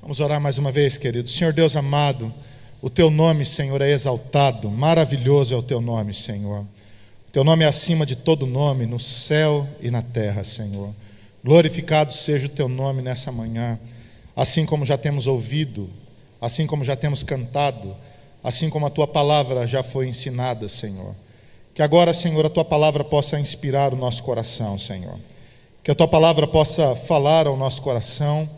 Vamos orar mais uma vez, querido. Senhor Deus amado, o Teu nome, Senhor, é exaltado, maravilhoso é o Teu nome, Senhor. O Teu nome é acima de todo nome, no céu e na terra, Senhor. Glorificado seja o Teu nome nessa manhã, assim como já temos ouvido, assim como já temos cantado, assim como a Tua palavra já foi ensinada, Senhor. Que agora, Senhor, a Tua palavra possa inspirar o nosso coração, Senhor. Que a Tua palavra possa falar ao nosso coração,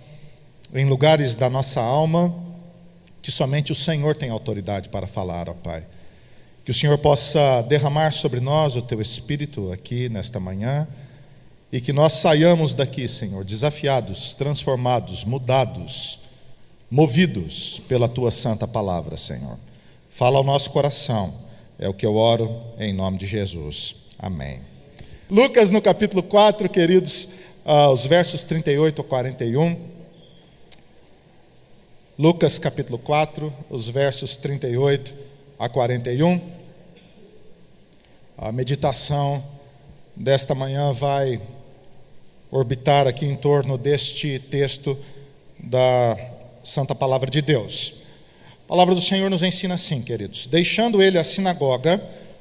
em lugares da nossa alma, que somente o Senhor tem autoridade para falar, ó Pai. Que o Senhor possa derramar sobre nós o Teu Espírito aqui nesta manhã, e que nós saiamos daqui, Senhor, desafiados, transformados, mudados, movidos pela Tua santa palavra, Senhor. Fala ao nosso coração, é o que eu oro em nome de Jesus. Amém. Lucas no capítulo 4, queridos, os versos 38 a 41. Lucas capítulo 4, os versos 38 a 41. A meditação desta manhã vai orbitar aqui em torno deste texto da Santa Palavra de Deus. A palavra do Senhor nos ensina assim, queridos: deixando ele a sinagoga,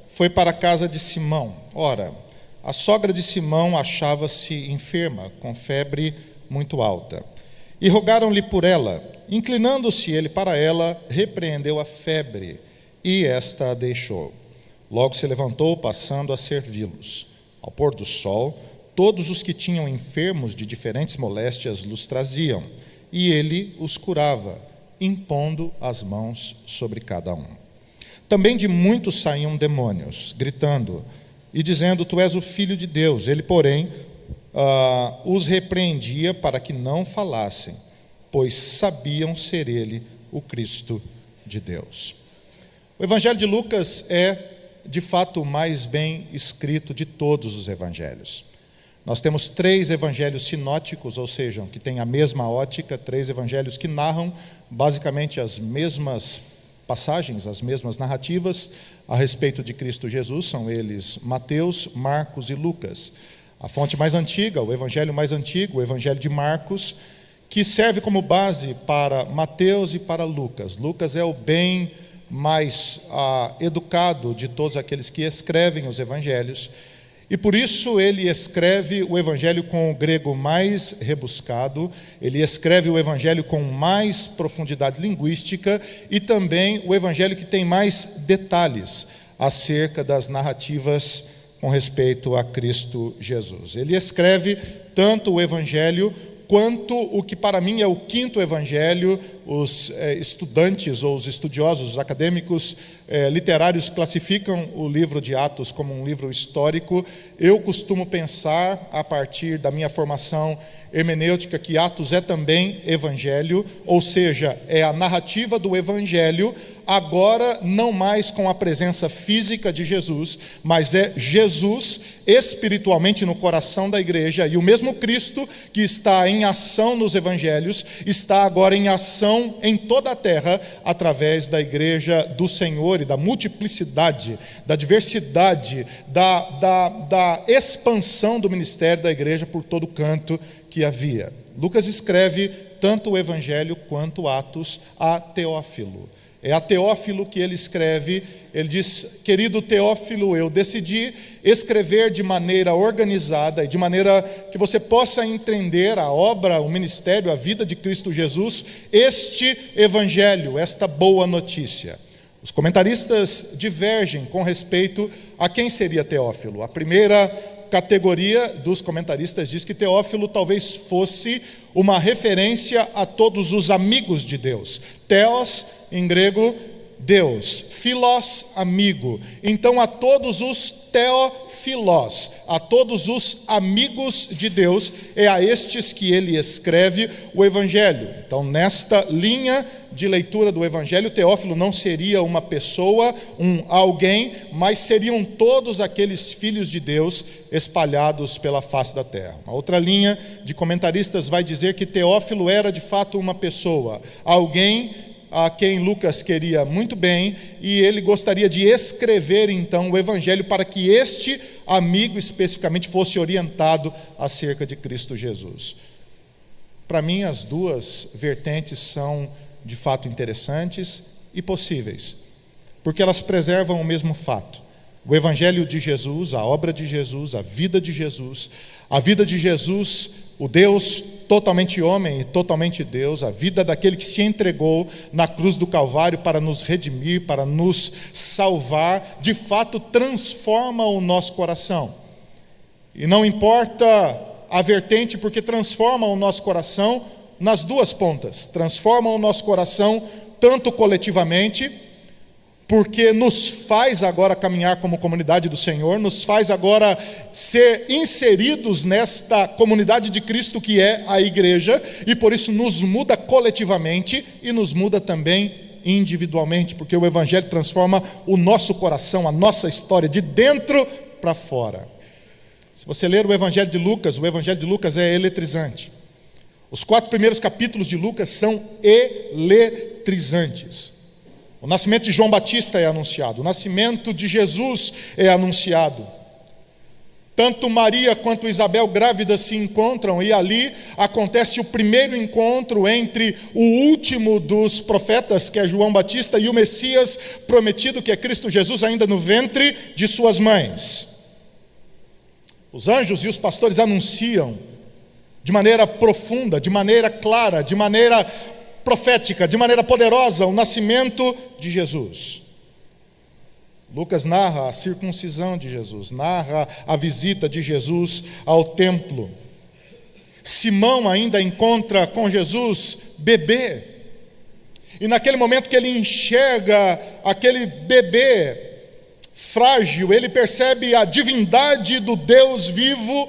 foi para a casa de Simão. Ora, a sogra de Simão achava-se enferma, com febre muito alta. E rogaram-lhe por ela. Inclinando-se ele para ela, repreendeu a febre, e esta a deixou. Logo se levantou, passando a servi-los. Ao pôr do sol, todos os que tinham enfermos de diferentes moléstias lhes traziam, e ele os curava, impondo as mãos sobre cada um. Também de muitos saíam demônios, gritando e dizendo: Tu és o Filho de Deus. Ele, porém, os repreendia para que não falassem, pois sabiam ser ele o Cristo de Deus. O Evangelho de Lucas é, de fato, o mais bem escrito de todos os evangelhos. Nós temos 3 evangelhos sinóticos, ou seja, que têm a mesma ótica, 3 evangelhos que narram basicamente as mesmas passagens, as mesmas narrativas a respeito de Cristo Jesus. São eles Mateus, Marcos e Lucas. A fonte mais antiga, o evangelho mais antigo, o evangelho de Marcos, que serve como base para Mateus e para Lucas. Lucas é o bem mais educado de todos aqueles que escrevem os evangelhos, e por isso ele escreve o evangelho com o grego mais rebuscado, ele escreve o evangelho com mais profundidade linguística, e também o evangelho que tem mais detalhes acerca das narrativas com respeito a Cristo Jesus. Ele escreve tanto o evangelho quanto o que para mim é o 5º evangelho. Os estudantes ou os estudiosos, os acadêmicos literários classificam o livro de Atos como um livro histórico. Eu costumo pensar, a partir da minha formação hermenêutica, que Atos é também evangelho, ou seja, é a narrativa do evangelho, agora não mais com a presença física de Jesus, mas é Jesus espiritualmente no coração da igreja, e o mesmo Cristo que está em ação nos evangelhos, está agora em ação em toda a terra, através da igreja do Senhor e da multiplicidade, da diversidade, da expansão do ministério da igreja por todo canto que havia. Lucas escreve tanto o evangelho quanto Atos a Teófilo. É a Teófilo que ele escreve. Ele diz: querido Teófilo, eu decidi escrever de maneira organizada e de maneira que você possa entender a obra, o ministério, a vida de Cristo Jesus, este evangelho, esta boa notícia. Os comentaristas divergem com respeito a quem seria Teófilo. A primeira categoria dos comentaristas diz que Teófilo talvez fosse uma referência a todos os amigos de Deus. Theos, em grego, Deus. Philos, amigo. Então, a todos os teófilos, a todos os amigos de Deus, é a estes que ele escreve o Evangelho. Então, nesta linha de leitura do Evangelho, Teófilo não seria uma pessoa, alguém, mas seriam todos aqueles filhos de Deus espalhados pela face da terra. Uma outra linha de comentaristas vai dizer que Teófilo era de fato uma pessoa, alguém a quem Lucas queria muito bem, e ele gostaria de escrever então o Evangelho para que este amigo especificamente fosse orientado acerca de Cristo Jesus. Para mim, as duas vertentes são de fato interessantes e possíveis, porque elas preservam o mesmo fato. O Evangelho de Jesus, a obra de Jesus, a vida de Jesus, o Deus totalmente homem e totalmente Deus, a vida daquele que se entregou na cruz do Calvário para nos redimir, para nos salvar, de fato transforma o nosso coração. E não importa a vertente, porque transforma o nosso coração nas duas pontas. Transforma o nosso coração tanto coletivamente, porque nos faz agora caminhar como comunidade do Senhor, nos faz agora ser inseridos nesta comunidade de Cristo que é a igreja, e por isso nos muda coletivamente e nos muda também individualmente, porque o Evangelho transforma o nosso coração, a nossa história, de dentro para fora. Se você ler o Evangelho de Lucas é eletrizante. Os 4 primeiros capítulos de Lucas são eletrizantes. O nascimento de João Batista é anunciado, o nascimento de Jesus é anunciado. Tanto Maria quanto Isabel grávidas se encontram, e ali acontece o primeiro encontro entre o último dos profetas, que é João Batista, e o Messias prometido, que é Cristo Jesus, ainda no ventre de suas mães. Os anjos e os pastores anunciam de maneira profunda, de maneira clara, de maneira profética, de maneira poderosa, o nascimento de Jesus. Lucas narra a circuncisão de Jesus, narra a visita de Jesus ao templo. Simão ainda encontra com Jesus bebê, e naquele momento que ele enxerga aquele bebê frágil, ele percebe a divindade do Deus vivo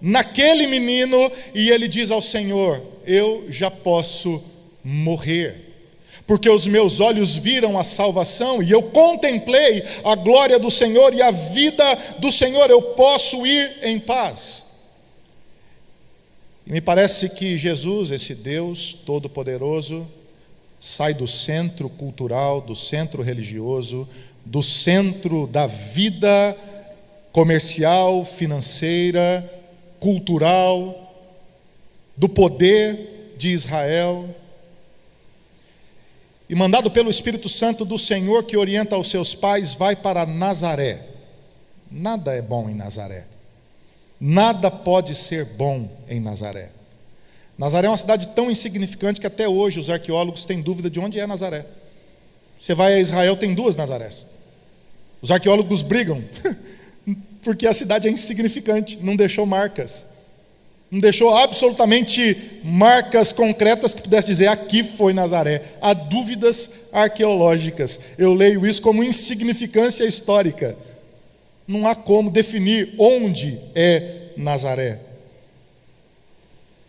naquele menino, e ele diz ao Senhor: eu já posso morrer, porque os meus olhos viram a salvação, e eu contemplei a glória do Senhor e a vida do Senhor, eu posso ir em paz. E me parece que Jesus, esse Deus Todo-Poderoso, sai do centro cultural, do centro religioso, do centro da vida comercial, financeira, cultural, do poder de Israel, e mandado pelo Espírito Santo do Senhor, que orienta os seus pais, vai para Nazaré. Nada é bom em Nazaré. Nada pode ser bom em Nazaré. Nazaré é uma cidade tão insignificante que até hoje os arqueólogos têm dúvida de onde é Nazaré. Você vai a Israel, tem 2 Nazarés. Os arqueólogos brigam, porque a cidade é insignificante, não deixou marcas. Não deixou absolutamente marcas concretas que pudesse dizer: aqui foi Nazaré. Há dúvidas arqueológicas. Eu leio isso como insignificância histórica. Não há como definir onde é Nazaré.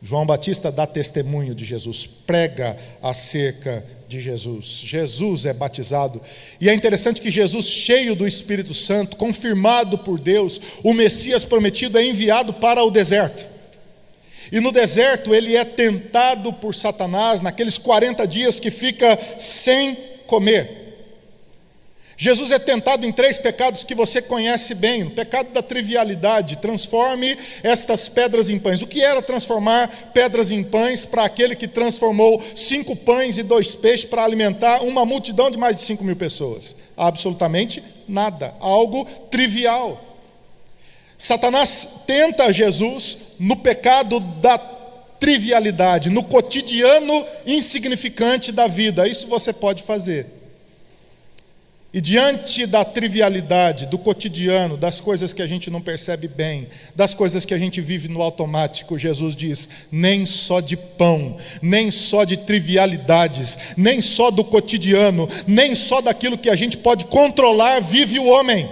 João Batista dá testemunho de Jesus, prega acerca de Jesus. Jesus é batizado. E é interessante que Jesus, cheio do Espírito Santo, confirmado por Deus, o Messias prometido, é enviado para o deserto. E no deserto ele é tentado por Satanás, naqueles 40 dias que fica sem comer. Jesus é tentado em 3 pecados que você conhece bem. O pecado da trivialidade: transforme estas pedras em pães. O que era transformar pedras em pães para aquele que transformou 5 pães e 2 peixes para alimentar uma multidão de mais de 5.000 pessoas? Absolutamente nada, algo trivial. Satanás tenta Jesus no pecado da trivialidade, no cotidiano insignificante da vida. Isso você pode fazer. E diante da trivialidade, do cotidiano, das coisas que a gente não percebe bem, das coisas que a gente vive no automático, Jesus diz: nem só de pão, nem só de trivialidades, nem só do cotidiano, nem só daquilo que a gente pode controlar vive o homem.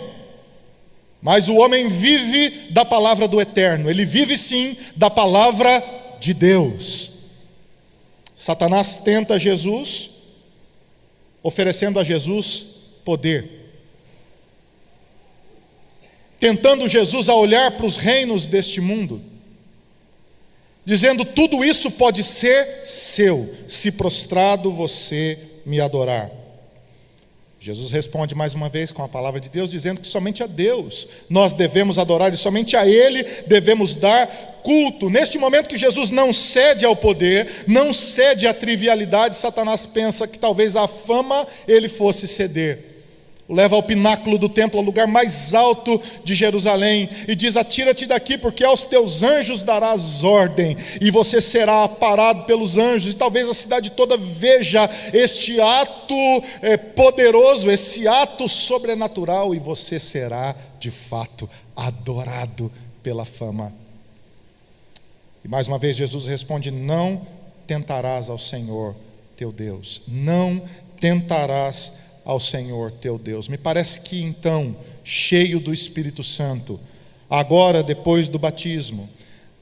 Mas o homem vive da palavra do Eterno, ele vive sim da palavra de Deus. Satanás tenta Jesus, oferecendo a Jesus poder, tentando Jesus a olhar para os reinos deste mundo, dizendo: tudo isso pode ser seu, se prostrado você me adorar. Jesus responde mais uma vez com a palavra de Deus, dizendo que somente a Deus nós devemos adorar e somente a Ele devemos dar culto. Neste momento que Jesus não cede ao poder, não cede à trivialidade, Satanás pensa que talvez a fama ele fosse ceder. O leva ao pináculo do templo, ao lugar mais alto de Jerusalém, e diz: atira-te daqui, porque aos teus anjos darás ordem, e você será aparado pelos anjos. E talvez a cidade toda veja este ato poderoso, esse ato sobrenatural, e você será de fato adorado pela fama. E mais uma vez Jesus responde: não tentarás ao Senhor teu Deus, não tentarás ao Senhor teu Deus. Me parece que então, cheio do Espírito Santo, agora depois do batismo,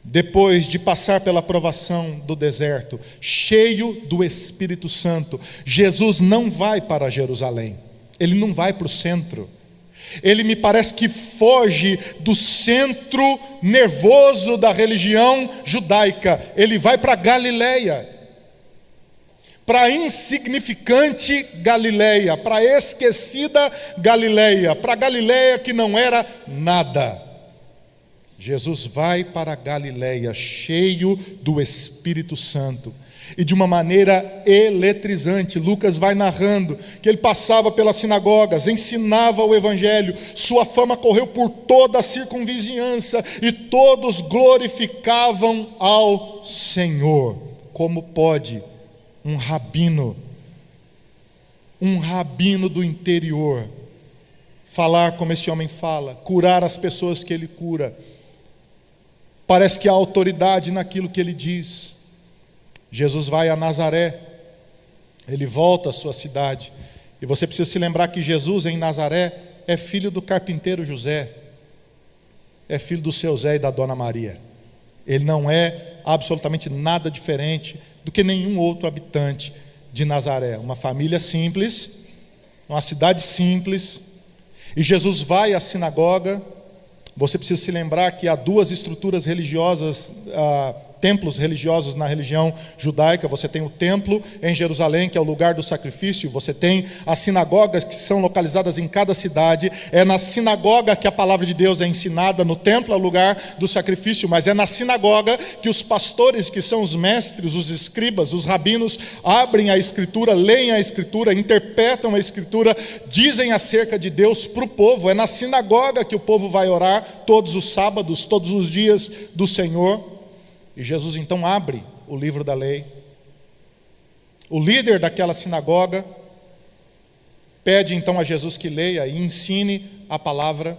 depois de passar pela provação do deserto, cheio do Espírito Santo, Jesus não vai para Jerusalém, ele não vai para o centro. Ele me parece que foge do centro nervoso da religião judaica, ele vai para Galileia, para a insignificante Galileia, para a esquecida Galileia, para a Galileia que não era nada. Jesus vai para a Galileia cheio do Espírito Santo, e de uma maneira eletrizante. Lucas vai narrando que ele passava pelas sinagogas, ensinava o evangelho, sua fama correu por toda a circunvizinhança, e todos glorificavam ao Senhor. Como pode um rabino do interior falar como esse homem fala, curar as pessoas que ele cura? Parece que há autoridade naquilo que ele diz. Jesus vai a Nazaré, ele volta à sua cidade, e você precisa se lembrar que Jesus em Nazaré é filho do carpinteiro José, é filho do seu Zé e da dona Maria. Ele não é absolutamente nada diferente do que nenhum outro habitante de Nazaré. Uma família simples, uma cidade simples, e Jesus vai à sinagoga. Você precisa se lembrar que há duas estruturas religiosas, templos religiosos na religião judaica. Você tem o templo em Jerusalém, que é o lugar do sacrifício. Você tem as sinagogas que são localizadas em cada cidade. É na sinagoga que a palavra de Deus é ensinada. No templo é o lugar do sacrifício, mas é na sinagoga que os pastores, que são os mestres, os escribas, os rabinos, abrem a Escritura, leem a Escritura, interpretam a Escritura, dizem acerca de Deus para o povo. É na sinagoga que o povo vai orar todos os sábados, todos os dias do Senhor. E Jesus então abre o livro da lei. O líder daquela sinagoga pede então a Jesus que leia e ensine a palavra.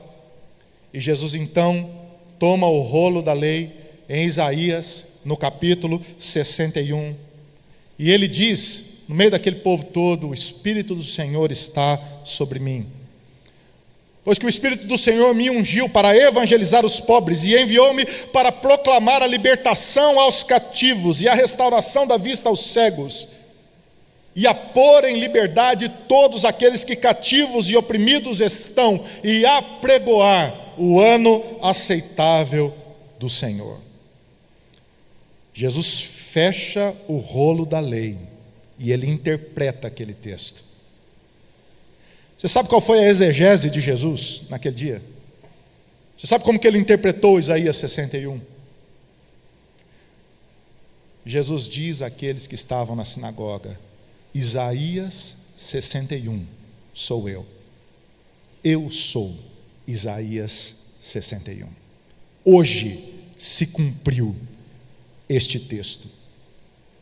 E Jesus então toma o rolo da lei em Isaías, no capítulo 61. E ele diz, no meio daquele povo todo: o Espírito do Senhor está sobre mim, pois que o Espírito do Senhor me ungiu para evangelizar os pobres, e enviou-me para proclamar a libertação aos cativos, e a restauração da vista aos cegos, e a pôr em liberdade todos aqueles que cativos e oprimidos estão, e a pregoar o ano aceitável do Senhor. Jesus fecha o rolo da lei, e ele interpreta aquele texto. Você sabe qual foi a exegese de Jesus naquele dia? Você sabe como que ele interpretou Isaías 61? Jesus diz àqueles que estavam na sinagoga: Isaías 61 sou eu. Eu sou Isaías 61. Hoje se cumpriu este texto.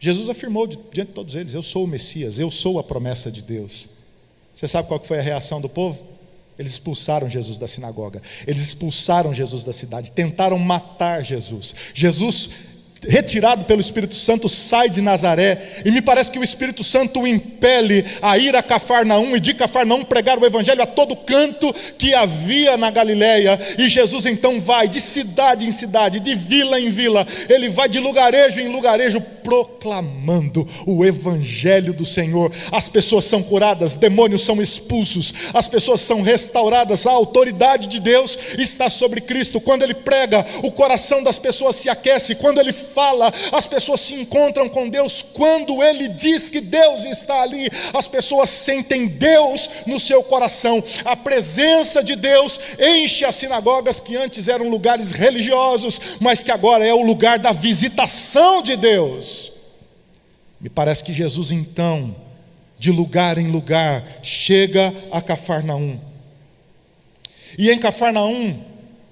Jesus afirmou diante de todos eles: eu sou o Messias, eu sou a promessa de Deus. Você sabe qual foi a reação do povo? Eles expulsaram Jesus da sinagoga, eles expulsaram Jesus da cidade, tentaram matar Jesus. Jesus, retirado pelo Espírito Santo, sai de Nazaré, e me parece que o Espírito Santo o impele a ir a Cafarnaum, e de Cafarnaum pregar o evangelho a todo canto que havia na Galileia. E Jesus então vai de cidade em cidade, de vila em vila, ele vai de lugarejo em lugarejo, proclamando o evangelho do Senhor. As pessoas são curadas, demônios são expulsos, as pessoas são restauradas, a autoridade de Deus está sobre Cristo. Quando ele prega, o coração das pessoas se aquece. Quando ele fala, as pessoas se encontram com Deus. Quando ele diz que Deus está ali, as pessoas sentem Deus no seu coração. A presença de Deus enche as sinagogas que antes eram lugares religiosos, mas que agora é o lugar da visitação de Deus. Me parece que Jesus então, de lugar em lugar, chega a Cafarnaum. E em Cafarnaum,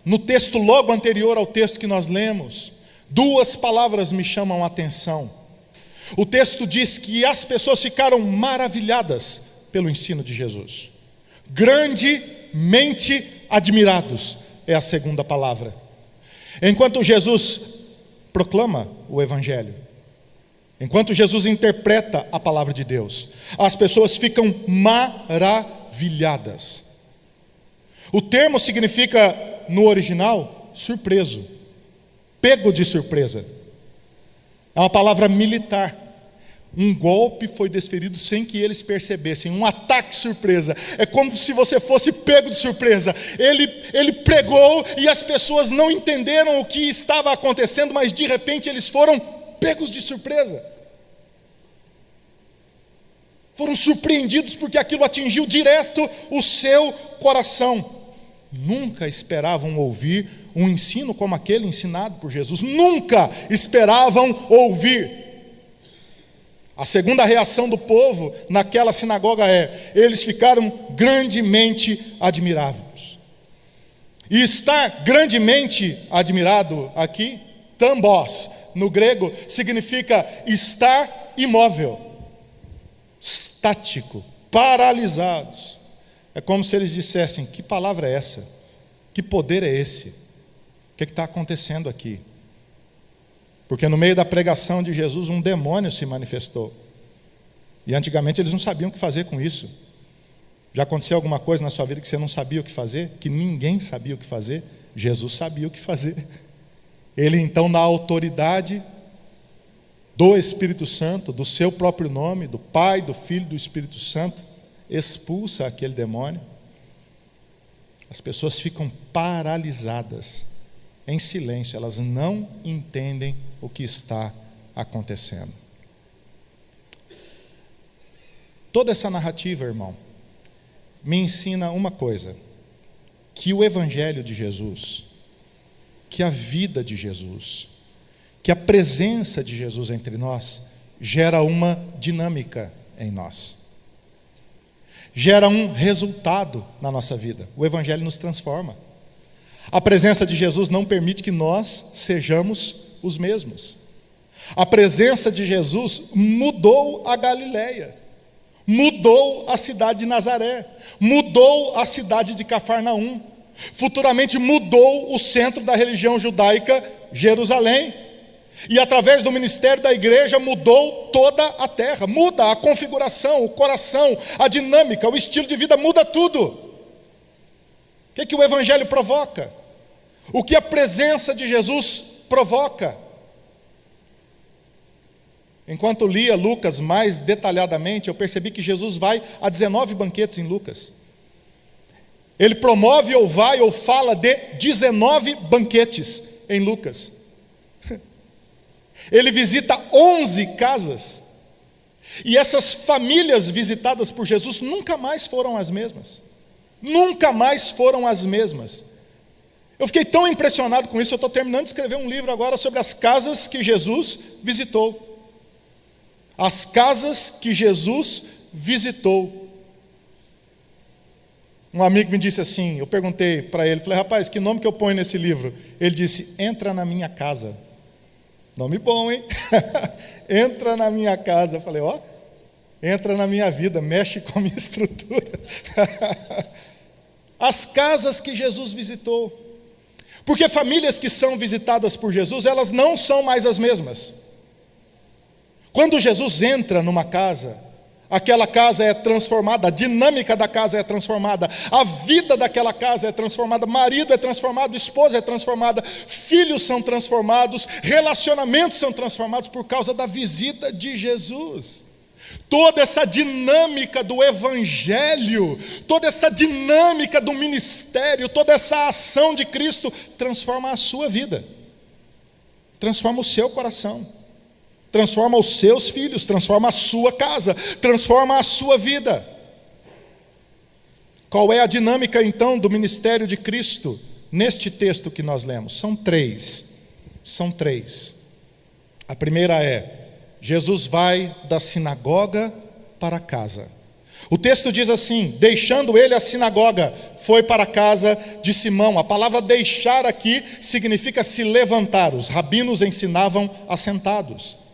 no texto logo anterior ao texto que nós lemos, duas palavras me chamam a atenção. O texto diz que as pessoas ficaram maravilhadas pelo ensino de Jesus. Grandemente admirados é a segunda palavra. Enquanto Jesus proclama o evangelho, enquanto Jesus interpreta a palavra de Deus, as pessoas ficam maravilhadas. O termo significa, no original, surpreso, pego de surpresa. É uma palavra militar. Um golpe foi desferido sem que eles percebessem, um ataque surpresa. É como se você fosse pego de surpresa. Ele pregou e as pessoas não entenderam o que estava acontecendo, mas de repente eles foram pegos de surpresa. Foram surpreendidos porque aquilo atingiu direto o seu coração. Nunca esperavam ouvir um ensino como aquele ensinado por Jesus. Nunca esperavam ouvir. A segunda reação do povo naquela sinagoga eles ficaram grandemente admirados. E estar grandemente admirado aqui, tambos, no grego, significa estar imóvel, estático, paralisados. É como se eles dissessem: que palavra é essa? Que poder é esse? O que está acontecendo aqui? Porque no meio da pregação de Jesus, um demônio se manifestou. E antigamente eles não sabiam o que fazer com isso. Já aconteceu alguma coisa na sua vida que você não sabia o que fazer? Que ninguém sabia o que fazer? Jesus sabia o que fazer. Ele então, na autoridade do Espírito Santo, do seu próprio nome, do Pai, do Filho e do Espírito Santo, expulsa aquele demônio. As pessoas ficam paralisadas, em silêncio, elas não entendem o que está acontecendo. Toda essa narrativa, irmão, me ensina uma coisa: que o evangelho de Jesus, que a vida de Jesus, que a presença de Jesus entre nós gera uma dinâmica em nós, gera um resultado na nossa vida. O evangelho nos transforma. A presença de Jesus não permite que nós sejamos os mesmos. A presença de Jesus mudou a Galileia, mudou a cidade de Nazaré, mudou a cidade de Cafarnaum, futuramente mudou o centro da religião judaica, Jerusalém, e através do ministério da igreja mudou toda a terra. Muda a configuração, o coração, a dinâmica, o estilo de vida, muda tudo. O que o evangelho provoca? O que a presença de Jesus provoca? Enquanto lia Lucas mais detalhadamente, eu percebi que Jesus vai a 19 banquetes em Lucas. Ele promove ou vai ou fala de 19 banquetes em Lucas. Ele visita 11 casas. E essas famílias visitadas por Jesus nunca mais foram as mesmas. Nunca mais foram as mesmas. Eu fiquei tão impressionado com isso, eu estou terminando de escrever um livro agora sobre as casas que Jesus visitou. As casas que Jesus visitou. Um amigo me disse assim, eu perguntei para ele, falei: rapaz, que nome que eu ponho nesse livro? Ele disse: Entra na minha casa. Nome bom, hein? Entra na minha casa. Eu falei: ó, entra na minha vida, mexe com a minha estrutura. As casas que Jesus visitou. Porque famílias que são visitadas por Jesus, elas não são mais as mesmas. Quando Jesus entra numa casa, Aquela casa é transformada, a dinâmica da casa é transformada, a vida daquela casa é transformada, marido é transformado, esposa é transformada, filhos são transformados, relacionamentos são transformados por causa da visita de Jesus. Toda essa dinâmica do evangelho, toda essa dinâmica do ministério, toda essa ação de Cristo transforma a sua vida, transforma o seu coração, transforma os seus filhos, transforma a sua casa, transforma a sua vida. Qual é a dinâmica então do ministério de Cristo neste texto que nós lemos? São três. A primeira é: Jesus vai da sinagoga para casa. O texto diz assim: deixando ele a sinagoga, foi para a casa de Simão. A palavra deixar aqui significa se levantar. Os rabinos ensinavam assentados.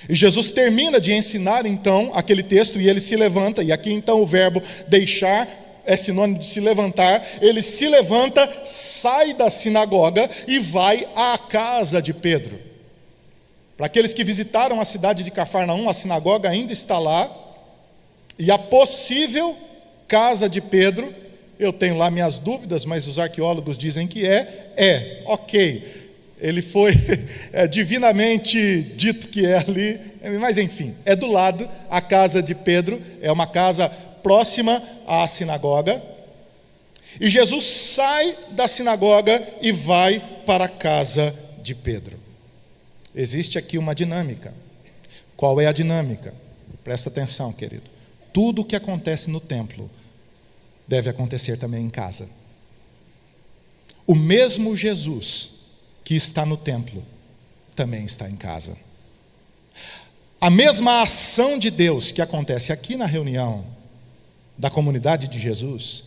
E Jesus termina de ensinar então aquele texto e ele se levanta. E aqui então o verbo deixar é sinônimo de se levantar. Ele se levanta, sai da sinagoga e vai à casa de Pedro. Para aqueles que visitaram a cidade de Cafarnaum, a sinagoga ainda está lá. E a possível casa de Pedro, eu tenho lá minhas dúvidas, mas os arqueólogos dizem que ok. Ele foi divinamente dito que é ali, mas enfim, é do lado. A casa de Pedro é uma casa próxima à sinagoga. E Jesus sai da sinagoga e vai para a casa de Pedro. Existe aqui uma dinâmica. Qual é a dinâmica? Presta atenção, querido. Tudo o que acontece no templo deve acontecer também em casa. O mesmo Jesus que está no templo também está em casa. A mesma ação de Deus que acontece aqui na reunião da comunidade de Jesus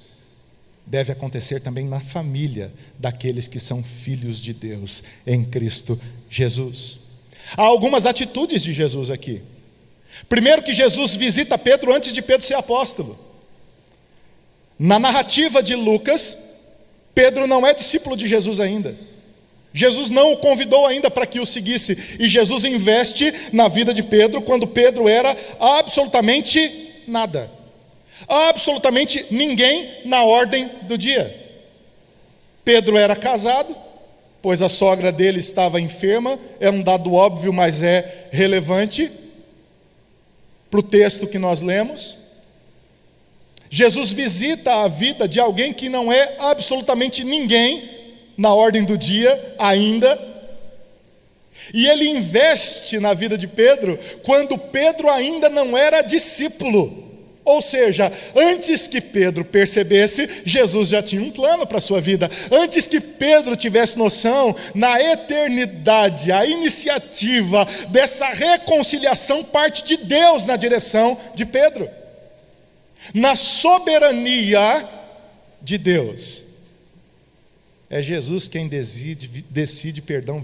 deve acontecer também na família daqueles que são filhos de Deus em Cristo Jesus. Há algumas atitudes de Jesus aqui. Primeiro, que Jesus visita Pedro antes de Pedro ser apóstolo. Na narrativa de Lucas, Pedro não é discípulo de Jesus ainda. Jesus não o convidou ainda para que o seguisse. E Jesus investe na vida de Pedro quando Pedro era absolutamente nada. Absolutamente ninguém na ordem do dia. Pedro era casado, pois a sogra dele estava enferma. É um dado óbvio, mas é relevante para o texto que nós lemos. Jesus visita a vida de alguém que não é absolutamente ninguém na ordem do dia ainda. E ele investe na vida de Pedro quando Pedro ainda não era discípulo. Ou seja, antes que Pedro percebesse, Jesus já tinha um plano para a sua vida. Antes que Pedro tivesse noção, na eternidade, a iniciativa dessa reconciliação parte de Deus na direção de Pedro. Na soberania de Deus, é Jesus quem decide,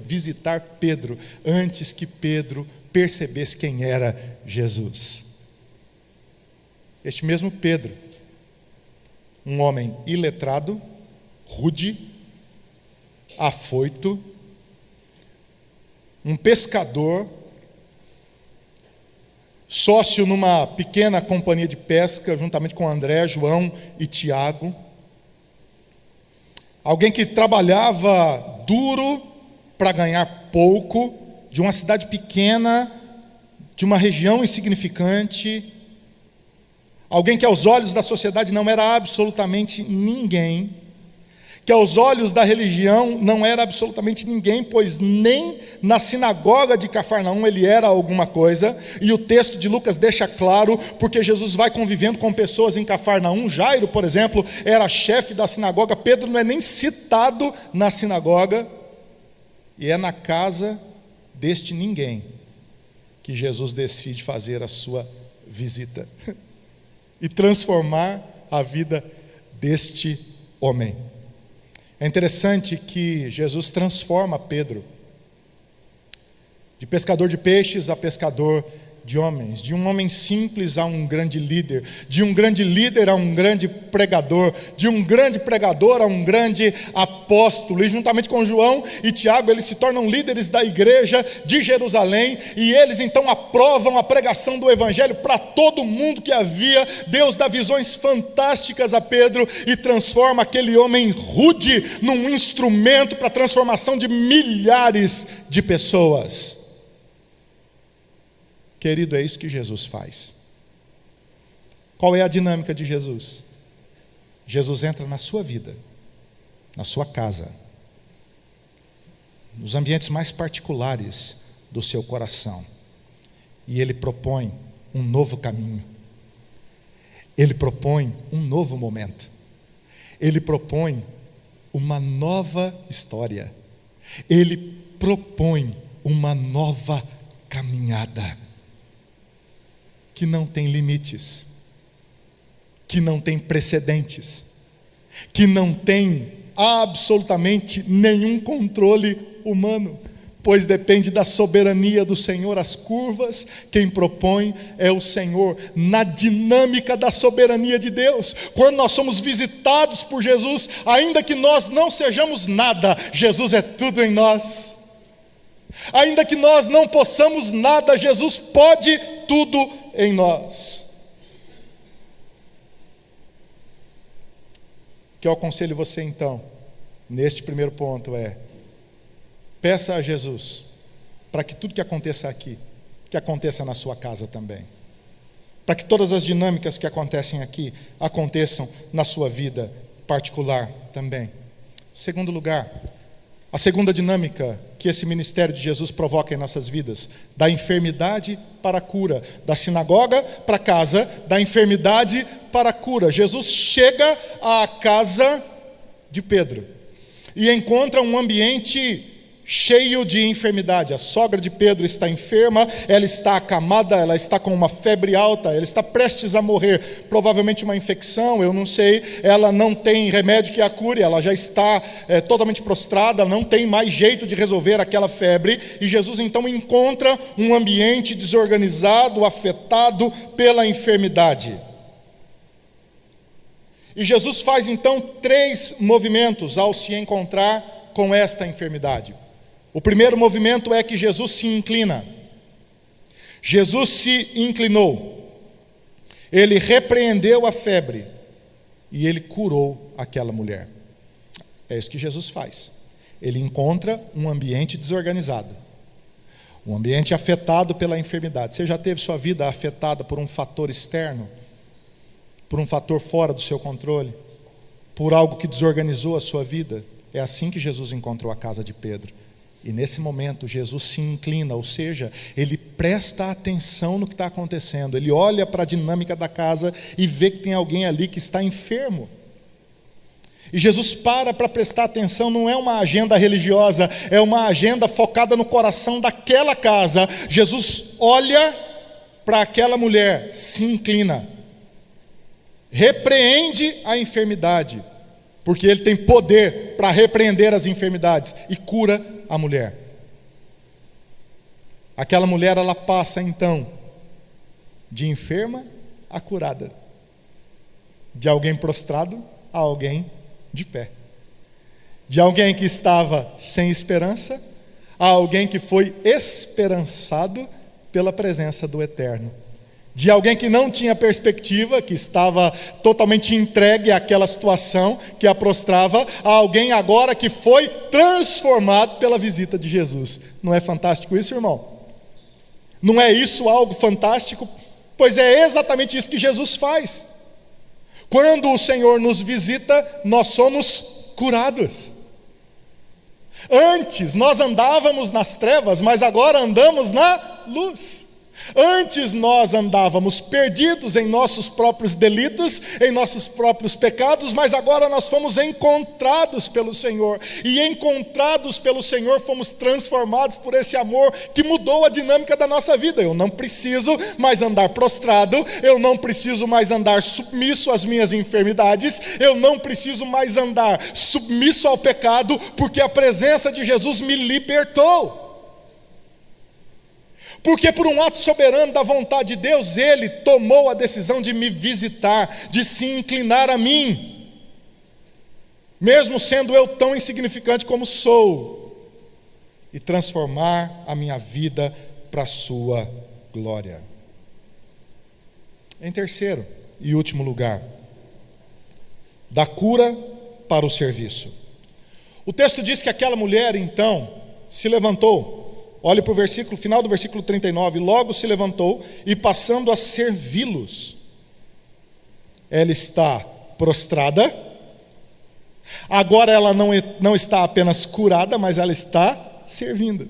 visitar Pedro, antes que Pedro percebesse quem era Jesus. Este mesmo Pedro, um homem iletrado, rude, afoito, um pescador, sócio numa pequena companhia de pesca, juntamente com André, João e Tiago. Alguém que trabalhava duro para ganhar pouco, de uma cidade pequena, de uma região insignificante. Alguém que aos olhos da sociedade não era absolutamente ninguém. Que aos olhos da religião não era absolutamente ninguém, pois nem na sinagoga de Cafarnaum ele era alguma coisa. E o texto de Lucas deixa claro, porque Jesus vai convivendo com pessoas em Cafarnaum. Jairo, por exemplo, era chefe da sinagoga. Pedro não é nem citado na sinagoga. E é na casa deste ninguém que Jesus decide fazer a sua visita e transformar a vida deste homem. É interessante que Jesus transforma Pedro de pescador de peixes a pescador de homens, de um homem simples a um grande líder, de um grande líder a um grande pregador, de um grande pregador a um grande apóstolo, e juntamente com João e Tiago, eles se tornam líderes da igreja de Jerusalém, e eles então aprovam a pregação do evangelho para todo mundo que havia. Deus dá visões fantásticas a Pedro e transforma aquele homem rude num instrumento para a transformação de milhares de pessoas. Querido, é isso que Jesus faz. Qual é a dinâmica de Jesus? Jesus entra na sua vida, na sua casa, nos ambientes mais particulares do seu coração, e Ele propõe um novo caminho, Ele propõe um novo momento, Ele propõe uma nova história, Ele propõe uma nova caminhada, que não tem limites, que não tem precedentes, que não tem absolutamente nenhum controle humano, pois depende da soberania do Senhor. As curvas, quem propõe é o Senhor, na dinâmica da soberania de Deus. Quando nós somos visitados por Jesus, ainda que nós não sejamos nada, Jesus é tudo em nós. Ainda que nós não possamos nada, Jesus pode tudo em nós. O que eu aconselho você então, neste primeiro ponto, é: peça a Jesus para que tudo que aconteça aqui, que aconteça na sua casa também, para que todas as dinâmicas que acontecem aqui aconteçam na sua vida particular também. Segundo lugar, a segunda dinâmica que esse ministério de Jesus provoca em nossas vidas: da enfermidade para a cura, da sinagoga para a casa, da enfermidade para a cura. Jesus chega à casa de Pedro e encontra um ambiente cheio de enfermidade. A sogra de Pedro está enferma, ela está acamada, ela está com uma febre alta, ela está prestes a morrer, provavelmente uma infecção, eu não sei, ela não tem remédio que a cure, ela já está totalmente prostrada, não tem mais jeito de resolver aquela febre, e Jesus então encontra um ambiente desorganizado, afetado pela enfermidade. E Jesus faz então 3 movimentos ao se encontrar com esta enfermidade. O primeiro movimento é que Jesus se inclina. Jesus se inclinou. Ele repreendeu a febre e ele curou aquela mulher. É isso que Jesus faz. Ele encontra um ambiente desorganizado, um ambiente afetado pela enfermidade. Você já teve sua vida afetada por um fator externo, por um fator fora do seu controle, por algo que desorganizou a sua vida? É assim que Jesus encontrou a casa de Pedro. E nesse momento Jesus se inclina, ou seja, ele presta atenção no que está acontecendo. Ele olha para a dinâmica da casa e vê que tem alguém ali que está enfermo. E Jesus para prestar atenção. Não é uma agenda religiosa, é uma agenda focada no coração daquela casa. Jesus olha para aquela mulher, se inclina, repreende a enfermidade, porque ele tem poder para repreender as enfermidades, e cura a mulher. Aquela mulher, ela passa então de enferma a curada, de alguém prostrado a alguém de pé, de alguém que estava sem esperança a alguém que foi esperançado pela presença do Eterno, de alguém que não tinha perspectiva, que estava totalmente entregue àquela situação que a prostrava, a alguém agora que foi transformado pela visita de Jesus. Não é fantástico isso, irmão? Não é isso algo fantástico? Pois é exatamente isso que Jesus faz. Quando o Senhor nos visita, nós somos curados. Antes nós andávamos nas trevas, mas agora andamos na luz. Antes nós andávamos perdidos em nossos próprios delitos, em nossos próprios pecados, mas agora nós fomos encontrados pelo Senhor, e encontrados pelo Senhor fomos transformados por esse amor que mudou a dinâmica da nossa vida. Eu não preciso mais andar prostrado, eu não preciso mais andar submisso às minhas enfermidades, eu não preciso mais andar submisso ao pecado, porque a presença de Jesus me libertou. Porque por um ato soberano da vontade de Deus, Ele tomou a decisão de me visitar, de se inclinar a mim, mesmo sendo eu tão insignificante como sou, e transformar a minha vida para a sua glória. Em terceiro e último lugar, da cura para o serviço. O texto diz que aquela mulher então se levantou. Olhe para o versículo, final do versículo 39. Logo se levantou e passando a servi-los. Ela está prostrada. Agora ela não está apenas curada, mas ela está servindo.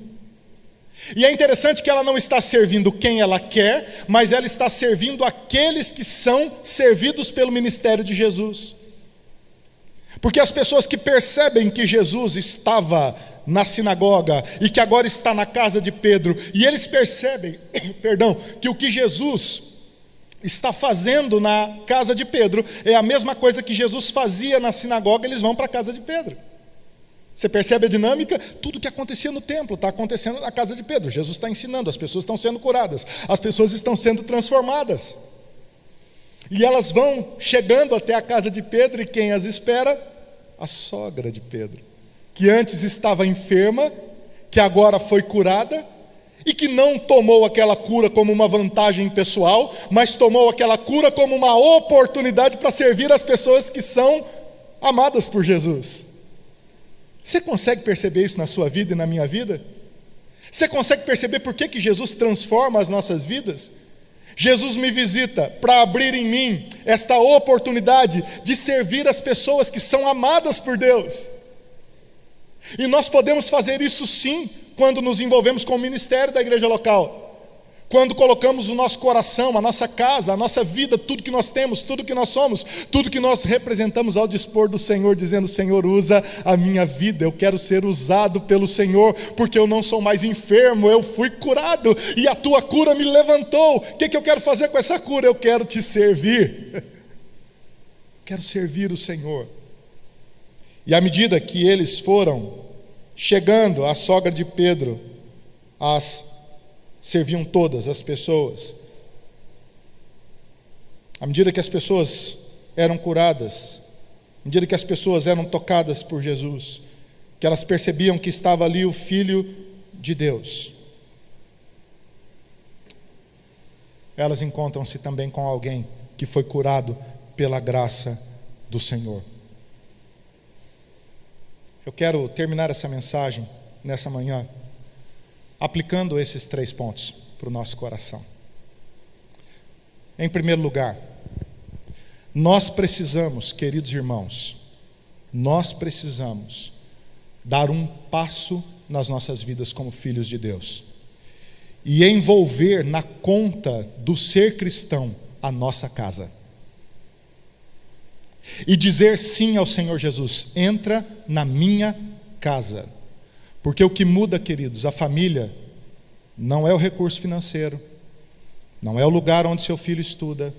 E é interessante que ela não está servindo quem ela quer, mas ela está servindo aqueles que são servidos pelo ministério de Jesus. Porque as pessoas que percebem que Jesus estava na sinagoga e que agora está na casa de Pedro, e eles percebem, que o que Jesus está fazendo na casa de Pedro é a mesma coisa que Jesus fazia na sinagoga, eles vão para a casa de Pedro. Você percebe a dinâmica? Tudo que acontecia no templo está acontecendo na casa de Pedro. Jesus está ensinando, as pessoas estão sendo curadas, as pessoas estão sendo transformadas. E elas vão chegando até a casa de Pedro, e quem as espera? A sogra de Pedro, que antes estava enferma, que agora foi curada, e que não tomou aquela cura como uma vantagem pessoal, mas tomou aquela cura como uma oportunidade para servir as pessoas que são amadas por Jesus. Você consegue perceber isso na sua vida e na minha vida? Você consegue perceber por que Jesus transforma as nossas vidas? Jesus me visita para abrir em mim esta oportunidade de servir as pessoas que são amadas por Deus. E nós podemos fazer isso sim, quando nos envolvemos com o ministério da igreja local. Quando colocamos o nosso coração, a nossa casa, a nossa vida, tudo que nós temos, tudo que nós somos, tudo que nós representamos ao dispor do Senhor, dizendo: Senhor, usa a minha vida, eu quero ser usado pelo Senhor, porque eu não sou mais enfermo, eu fui curado, e a tua cura me levantou. O que eu quero fazer com essa cura? Eu quero te servir. Quero servir o Senhor. E à medida que eles foram chegando, a sogra de Pedro serviam todas as pessoas. À medida que as pessoas eram curadas, à medida que as pessoas eram tocadas por Jesus, que elas percebiam que estava ali o Filho de Deus, elas encontram-se também com alguém que foi curado pela graça do Senhor. Eu quero terminar essa mensagem nessa manhã aplicando esses 3 pontos para o nosso coração. Em primeiro lugar, nós precisamos, queridos irmãos, nós precisamos dar um passo nas nossas vidas como filhos de Deus e envolver na conta do ser cristão a nossa casa. E dizer sim ao Senhor Jesus: entra na minha casa. Porque o que muda, queridos, a família, não é o recurso financeiro, não é o lugar onde seu filho estuda,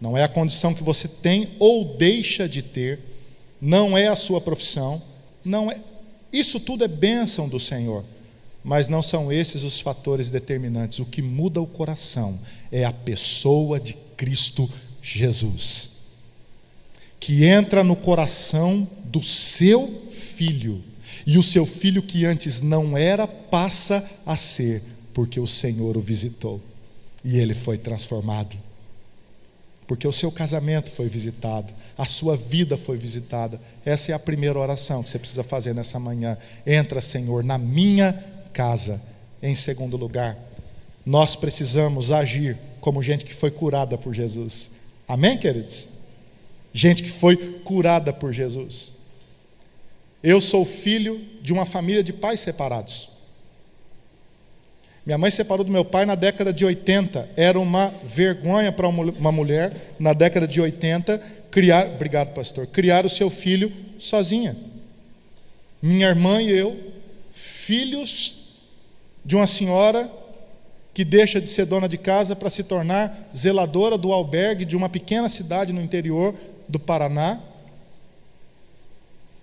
não é a condição que você tem ou deixa de ter, não é a sua profissão, não é. Isso tudo é bênção do Senhor, mas não são esses os fatores determinantes. O que muda o coração é a pessoa de Cristo Jesus, que entra no coração do seu filho, e o seu filho que antes não era, passa a ser, porque o Senhor o visitou, e ele foi transformado, porque o seu casamento foi visitado, a sua vida foi visitada. Essa é a primeira oração que você precisa fazer nessa manhã: entra, Senhor, na minha casa. Em segundo lugar, nós precisamos agir como gente que foi curada por Jesus. Amém, queridos? Gente que foi curada por Jesus. Eu sou filho de uma família de pais separados. Minha mãe separou do meu pai na década de 80. Era uma vergonha para uma mulher, na década de 80, criar o seu filho sozinha. Minha irmã e eu, filhos de uma senhora que deixa de ser dona de casa para se tornar zeladora do albergue de uma pequena cidade no interior do Paraná,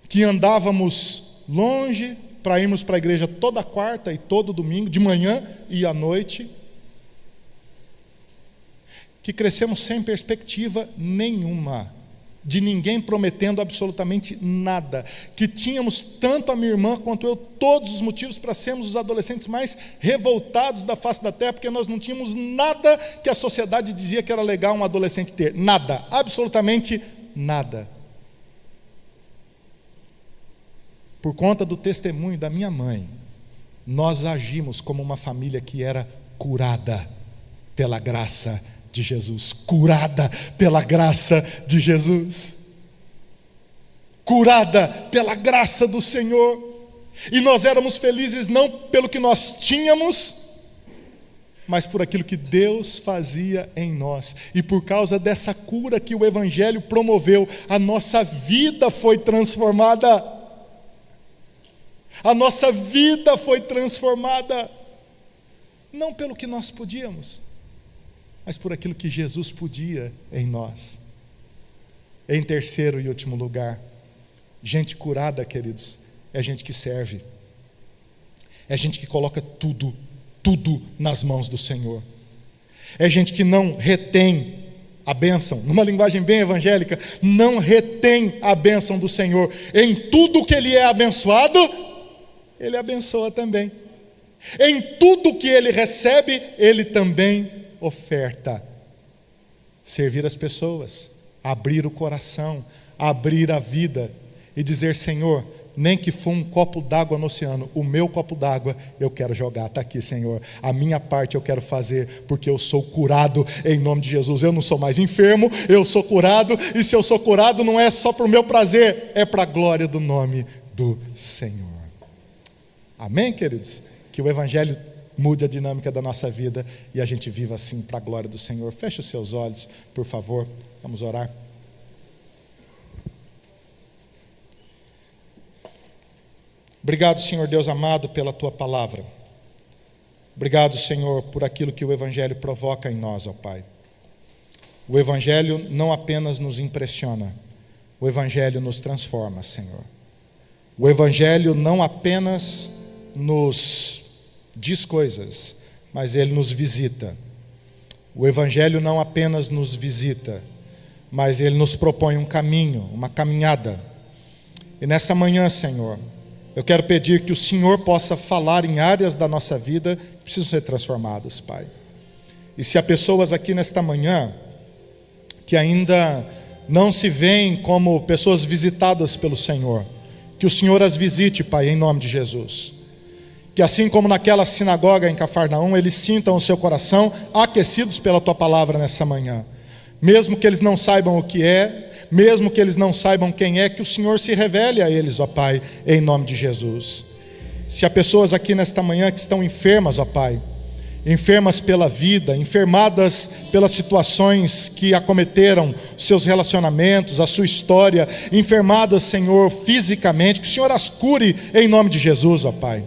que andávamos longe para irmos para a igreja toda quarta e todo domingo, de manhã e à noite, que crescemos sem perspectiva nenhuma, de ninguém prometendo absolutamente nada, que tínhamos, tanto a minha irmã quanto eu, todos os motivos para sermos os adolescentes mais revoltados da face da terra, porque nós não tínhamos nada que a sociedade dizia que era legal um adolescente ter, nada, absolutamente nada. Por conta do testemunho da minha mãe, nós agimos como uma família que era curada pela graça de Jesus, curada pela graça de Jesus, curada pela graça do Senhor, e nós éramos felizes não pelo que nós tínhamos, mas por aquilo que Deus fazia em nós, e por causa dessa cura que o Evangelho promoveu, a nossa vida foi transformada, a nossa vida foi transformada, não pelo que nós podíamos, mas por aquilo que Jesus podia em nós. Em terceiro e último lugar, gente curada, queridos, é gente que serve, é gente que coloca tudo nas mãos do Senhor, é gente que não retém a bênção, numa linguagem bem evangélica, não retém a bênção do Senhor. Em tudo que ele é abençoado, ele abençoa também. Em tudo que ele recebe, ele também oferta. Servir as pessoas, abrir o coração, abrir a vida e dizer: Senhor, nem que for um copo d'água no oceano, o meu copo d'água eu quero jogar, está aqui, Senhor, a minha parte eu quero fazer, porque eu sou curado em nome de Jesus. Eu não sou mais enfermo, eu sou curado, e se eu sou curado não é só para o meu prazer, é para a glória do nome do Senhor. Amém, queridos? Que o Evangelho mude a dinâmica da nossa vida e a gente viva assim para a glória do Senhor. Feche os seus olhos, por favor, vamos orar. Obrigado, Senhor Deus amado, pela Tua palavra. Obrigado, Senhor, por aquilo que o Evangelho provoca em nós, ó Pai. O Evangelho não apenas nos impressiona, o Evangelho nos transforma, Senhor. O Evangelho não apenas nos diz coisas, mas ele nos visita. O Evangelho não apenas nos visita, mas ele nos propõe um caminho, uma caminhada. E nessa manhã, Senhor, eu quero pedir que o Senhor possa falar em áreas da nossa vida que precisam ser transformadas, Pai. E se há pessoas aqui nesta manhã que ainda não se veem como pessoas visitadas pelo Senhor, que o Senhor as visite, Pai, em nome de Jesus. Que assim como naquela sinagoga em Cafarnaum, eles sintam o seu coração aquecidos pela Tua palavra nessa manhã. Mesmo que eles não saibam o que é, mesmo que eles não saibam quem é, que o Senhor se revele a eles, ó Pai, em nome de Jesus. Se há pessoas aqui nesta manhã que estão enfermas, ó Pai, enfermas pela vida, enfermadas pelas situações que acometeram seus relacionamentos, a sua história, enfermadas, Senhor, fisicamente, que o Senhor as cure em nome de Jesus, ó Pai.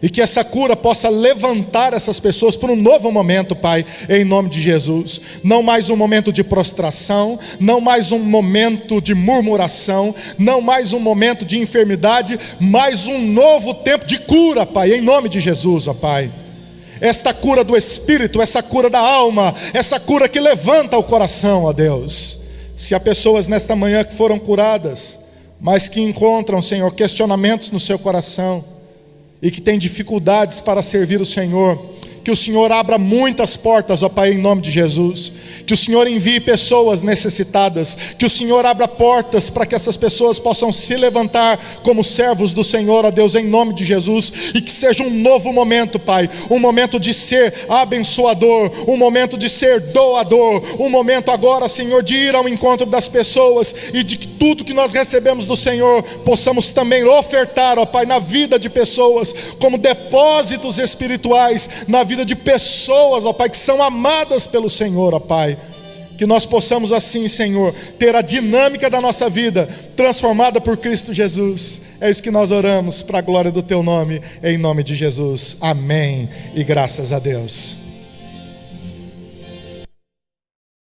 E que essa cura possa levantar essas pessoas para um novo momento, Pai, em nome de Jesus. Não mais um momento de prostração, não mais um momento de murmuração, não mais um momento de enfermidade, mas um novo tempo de cura, Pai, em nome de Jesus, ó Pai. Esta cura do Espírito, essa cura da alma, essa cura que levanta o coração, ó Deus. Se há pessoas nesta manhã que foram curadas, mas que encontram, Senhor, questionamentos no seu coração, e que tem dificuldades para servir o Senhor, que o Senhor abra muitas portas, ó Pai, em nome de Jesus. Que o Senhor envie pessoas necessitadas, que o Senhor abra portas para que essas pessoas possam se levantar como servos do Senhor, ó Deus, em nome de Jesus. E que seja um novo momento, Pai, um momento de ser abençoador, um momento de ser doador, um momento agora, Senhor, de ir ao encontro das pessoas, e de que tudo que nós recebemos do Senhor possamos também ofertar, ó Pai, na vida de pessoas, como depósitos espirituais na vida de pessoas, ó Pai, que são amadas pelo Senhor, ó Pai. Que nós possamos assim, Senhor, ter a dinâmica da nossa vida transformada por Cristo Jesus. É isso que nós oramos para a glória do Teu nome, em nome de Jesus. Amém e graças a Deus.